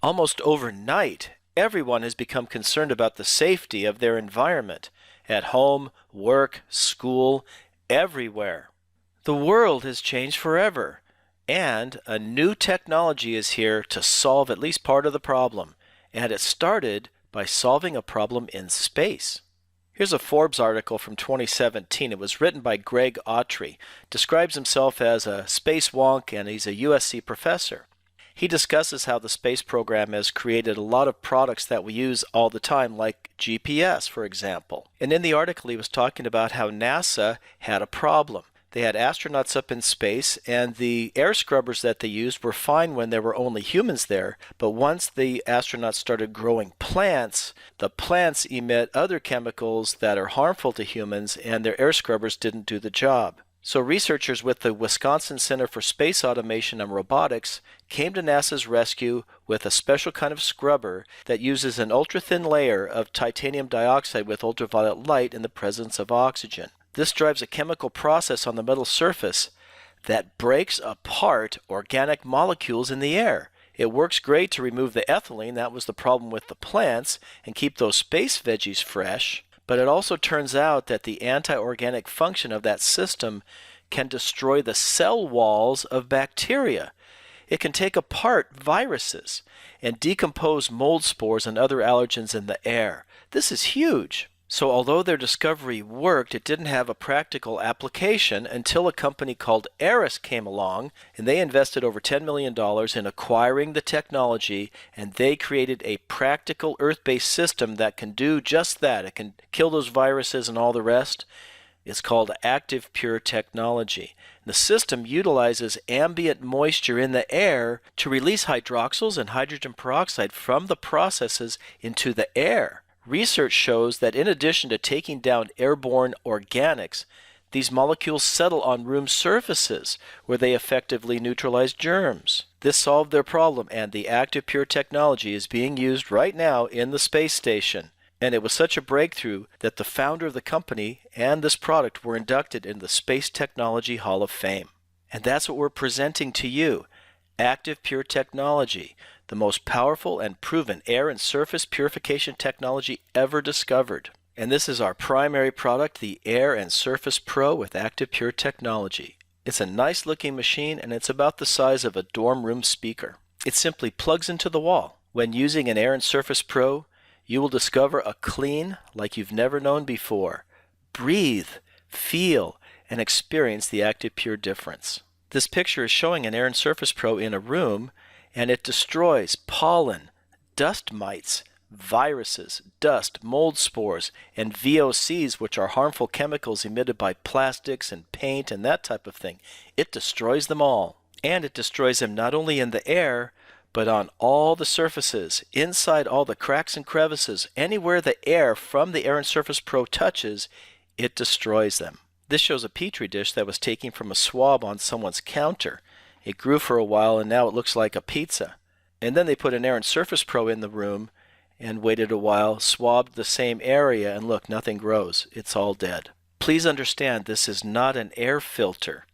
Almost overnight, everyone has become concerned about the safety of their environment at home, work, school, everywhere. The world has changed forever, and a new technology is here to solve at least part of the problem. And it started by solving a problem in space. Here's a Forbes article from 2017. It was written by Greg Autry. Describes himself as a space wonk, and he's a USC professor. He discusses how the space program has created a lot of products that we use all the time, like GPS, for example. And in the article, he was talking about how NASA had a problem. They had astronauts up in space, and the air scrubbers that they used were fine when there were only humans there. But once the astronauts started growing plants, the plants emit other chemicals that are harmful to humans, and their air scrubbers didn't do the job. So researchers with the Wisconsin Center for Space Automation and Robotics came to NASA's rescue with a special kind of scrubber that uses an ultra-thin layer of titanium dioxide with ultraviolet light in the presence of oxygen. This drives a chemical process on the metal surface that breaks apart organic molecules in the air. It works great to remove the ethylene, that was the problem with the plants, and keep those space veggies fresh. But it also turns out that the anti-organic function of that system can destroy the cell walls of bacteria. It can take apart viruses and decompose mold spores and other allergens in the air. This is huge. So although their discovery worked, it didn't have a practical application until a company called Aeris came along, and they invested over $10 million in acquiring the technology, and they created a practical Earth-based system that can do just that. It can kill those viruses and all the rest. It's called Active Pure Technology. The system utilizes ambient moisture in the air to release hydroxyls and hydrogen peroxide from the processes into the air. Research shows that in addition to taking down airborne organics, these molecules settle on room surfaces where they effectively neutralize germs. This solved their problem, and the Active Pure technology is being used right now in the space station. And it was such a breakthrough that the founder of the company and this product were inducted in the Space Technology Hall of Fame. And that's what we're presenting to you, Active Pure technology, the most powerful and proven air and surface purification technology ever discovered. And this is our primary product, the Air and Surface Pro with Active Pure technology. It's a nice looking machine, and it's about the size of a dorm room speaker. It simply plugs into the wall. When using an Air and Surface Pro, you will discover a clean like you've never known before. Breathe, feel, and experience the Active Pure difference. This picture is showing an Air and Surface Pro in a room, and it destroys pollen, dust mites, viruses, dust, mold spores, and VOCs, which are harmful chemicals emitted by plastics and paint and that type of thing. It destroys them all. And it destroys them not only in the air, but on all the surfaces, inside all the cracks and crevices. Anywhere the air from the Air and Surface Pro touches, it destroys them. This shows a petri dish that was taken from a swab on someone's counter. It grew for a while, and now it looks like a pizza. And then they put an Air and Surface Pro in the room and waited a while, swabbed the same area, and look, nothing grows. It's all dead. Please understand, this is not an air filter.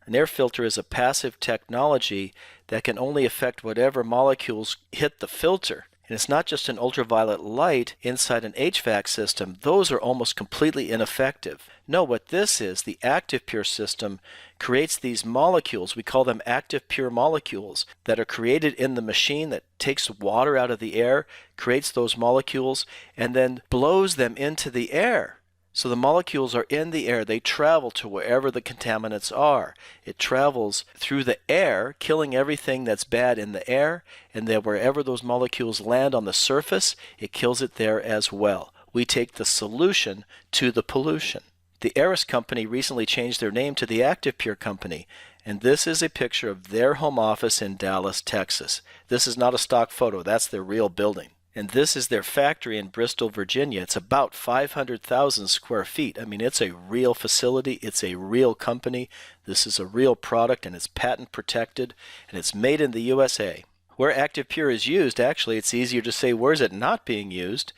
An air filter is a passive technology that can only affect whatever molecules hit the filter. And it's not just an ultraviolet light inside an HVAC system. Those are almost completely ineffective. No, what this is, the Active Pure system creates these molecules. We call them Active Pure molecules that are created in the machine that takes water out of the air, creates those molecules, and then blows them into the air. So the molecules are in the air. They travel to wherever the contaminants are. It travels through the air, killing everything that's bad in the air, and then wherever those molecules land on the surface, it kills it there as well. We take the solution to the pollution. The Aeris company recently changed their name to the Active Pure company, and this is a picture of their home office in Dallas, Texas. This is not a stock photo. That's their real building. And this is their factory in Bristol, Virginia. It's about 500,000 square feet. I mean, it's a real facility. It's a real company. This is a real product, and it's patent protected, and it's made in the USA. Where Active Pure is used, actually, it's easier to say, where is it not being used?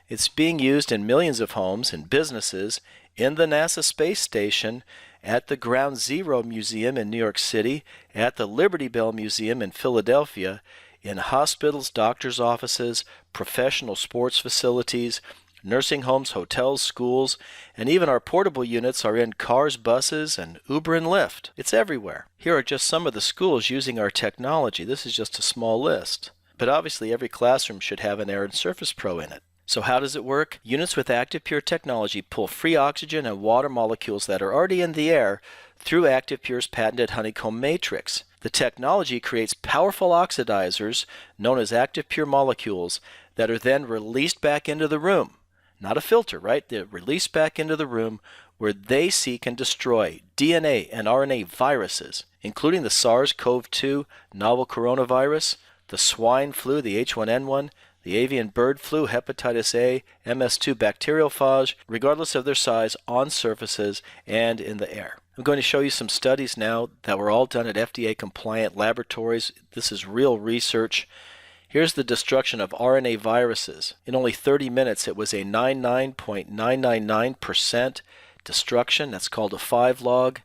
It's being used in millions of homes and businesses, in the NASA space station, at the Ground Zero Museum in New York City, at the Liberty Bell Museum in Philadelphia, in hospitals, doctors' offices, professional sports facilities, nursing homes, hotels, schools, and even our portable units are in cars, buses, and Uber and Lyft. It's everywhere. Here are just some of the schools using our technology. This is just a small list. But obviously every classroom should have an Air and Surface Pro in it. So how does it work? Units with Active Pure technology pull free oxygen and water molecules that are already in the air through Active Pure's patented honeycomb matrix. The technology creates powerful oxidizers known as Active Pure molecules that are then released back into the room. Not a filter, right? They're released back into the room where they seek and destroy DNA and RNA viruses, including the SARS-CoV-2 novel coronavirus, the swine flu, the H1N1, the avian bird flu, hepatitis A, MS2 bacteriophage, regardless of their size, on surfaces and in the air. I'm going to show you some studies now that were all done at FDA-compliant laboratories. This is real research. Here's the destruction of RNA viruses. In only 30 minutes, it was a 99.999% destruction. That's called a 5-log.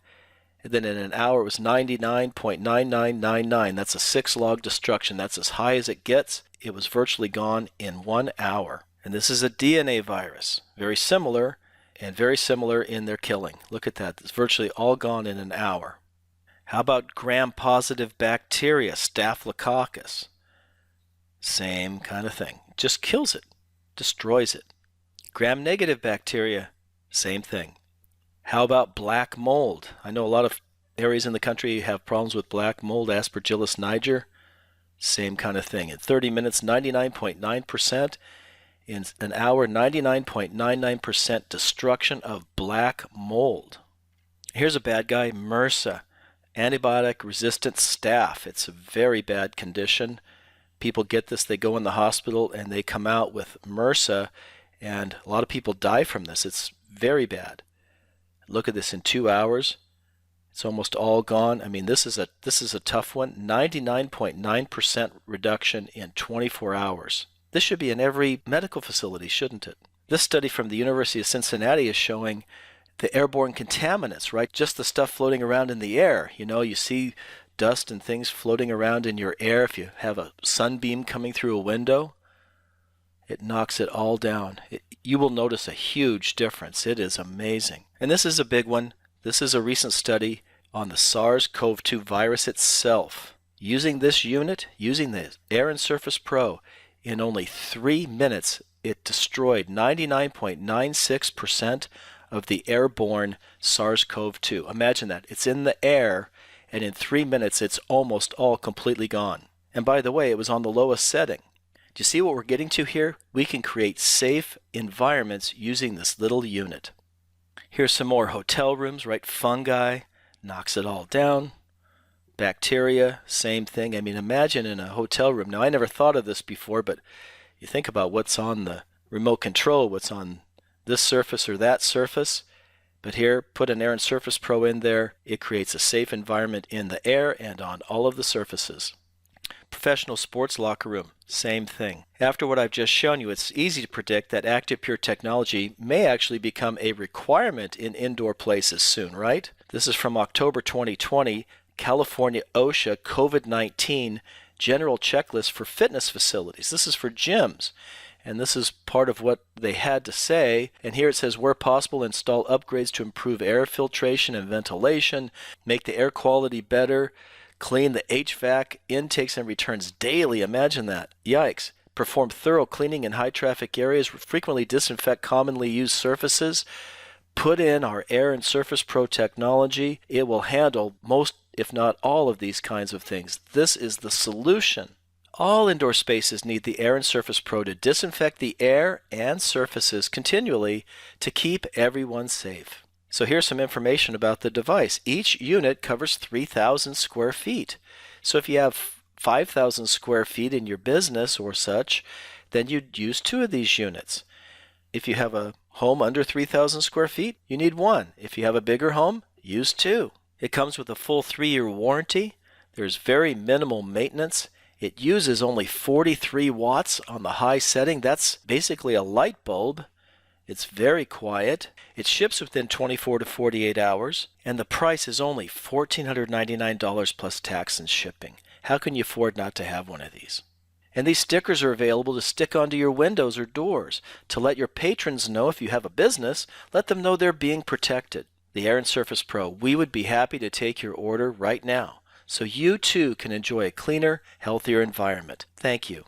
And then in an hour, it was 99.9999. That's a 6-log destruction. That's as high as it gets. It was virtually gone in 1 hour. And this is a DNA virus. Very similar, and very similar in their killing. Look at that. It's virtually all gone in an hour. How about gram-positive bacteria, Staphylococcus? Same kind of thing. Just kills it, destroys it. Gram-negative bacteria, same thing. How about black mold? I know a lot of areas in the country have problems with black mold, Aspergillus niger. Same kind of thing. In 30 minutes, 99.9%. In an hour, 99.99% destruction of black mold. Here's a bad guy, MRSA, antibiotic-resistant staph. It's a very bad condition. People get this, they go in the hospital, and they come out with MRSA, and a lot of people die from this. It's very bad. Look at this in 2 hours. It's almost all gone. I mean, this is a tough one. 99.9% reduction in 24 hours. This should be in every medical facility, shouldn't it? This study from the University of Cincinnati is showing the airborne contaminants, right? Just the stuff floating around in the air. You know, you see dust and things floating around in your air. If you have a sunbeam coming through a window, it knocks it all down. You will notice a huge difference. It is amazing. And this is a big one. This is a recent study on the SARS-CoV-2 virus itself. Using this unit, using the Air and Surface Pro, in only 3 minutes, it destroyed 99.96% of the airborne SARS-CoV-2. Imagine that. It's in the air, and in 3 minutes, it's almost all completely gone. And by the way, it was on the lowest setting. Do you see what we're getting to here? We can create safe environments using this little unit. Here's some more hotel rooms, right? Fungi, knocks it all down. Bacteria, same thing. I mean, imagine in a hotel room. Now, I never thought of this before, but you think about what's on the remote control, what's on this surface or that surface. But here, put an Air and Surface Pro in there. It creates a safe environment in the air and on all of the surfaces. Professional sports locker room, same thing. After what I've just shown you, it's easy to predict that Active Pure technology may actually become a requirement in indoor places soon, right? This is from October 2020, California OSHA COVID-19 General Checklist for Fitness Facilities. This is for gyms. And this is part of what they had to say. And here it says, where possible, install upgrades to improve air filtration and ventilation, make the air quality better, clean the HVAC intakes and returns daily. Imagine that. Yikes. Perform thorough cleaning in high traffic areas, frequently disinfect commonly used surfaces. Put in our Air and Surface Pro technology. It will handle most, if not all, of these kinds of things. This is the solution. All indoor spaces need the Air and Surface Pro to disinfect the air and surfaces continually to keep everyone safe. So here's some information about the device. Each unit covers 3,000 square feet. So if you have 5,000 square feet in your business or such, then you'd use 2 of these units. If you have a home under 3,000 square feet, you need 1. If you have a bigger home, use 2. It comes with a full 3-year warranty. There's very minimal maintenance. It uses only 43 watts on the high setting. That's basically a light bulb. It's very quiet. It ships within 24 to 48 hours. And the price is only $1,499 plus tax and shipping. How can you afford not to have one of these? And these stickers are available to stick onto your windows or doors to let your patrons know if you have a business, let them know they're being protected. The Air and Surface Pro, we would be happy to take your order right now so you too can enjoy a cleaner, healthier environment. Thank you.